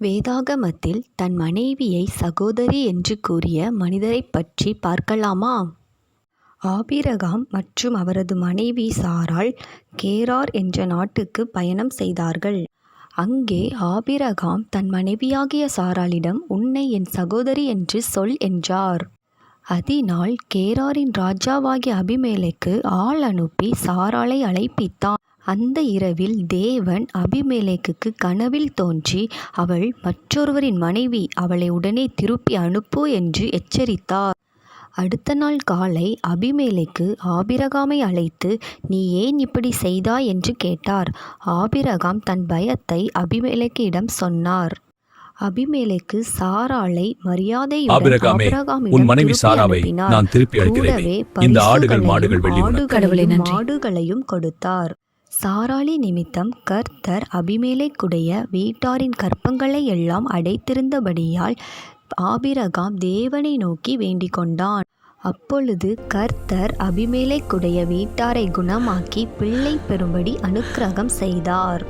வேதாகமத்தில் தன் மனைவியை சகோதரி என்று கூறிய மனிதரைப் பற்றி பார்க்கலாமா? ஆபிரகாம் மற்றும் அவரது மனைவி சாராள் கேரார் என்ற நாட்டுக்கு பயணம் செய்தார்கள். அங்கே ஆபிரகாம் தன் மனைவியாகிய சாராளிடம், உன்னை என் சகோதரி என்று சொல் என்றார். அதனால் கேராரின் ராஜாவாகிய அபிமெலேக்கு ஆள் அனுப்பி சாராளை அழைப்பித்தான். அந்த இரவில் தேவன் அபிமெலேக்குக்கு கனவில் தோன்றி, அவள் மற்றொருவரின் மனைவி, அவளை உடனே திருப்பி அனுப்பு என்று எச்சரித்தார். அடுத்த நாள் காலை அபிமெலேக்கு ஆபிரகாமை அழைத்து, நீ ஏன் இப்படி செய்தாய் என்று கேட்டார். ஆபிரகாம் தன் பயத்தை அபிமெலேக்கிடம் சொன்னார். அபிமெலேக்கு சாராளை மரியாதையுடன் உன் மனைவி சாராவை நான் திருப்பி அழைக்கிறேன். இந்த ஆடுகள் மாடுகள் மாடுகளையும் கொடுத்தார். சாராளி நிமித்தம் கர்த்தர் அபிமெலேக்குடைய வீட்டாரின் கர்ப்பங்களை எல்லாம் அடைத்திருந்தபடியால் ஆபிரகாம் தேவனை நோக்கி வேண்டிக் கொண்டான். அப்பொழுது கர்த்தர் அபிமெலேக்குடைய வீட்டாரை குணமாக்கி பிள்ளை பெறும்படி அனுக்கிரகம் செய்தார்.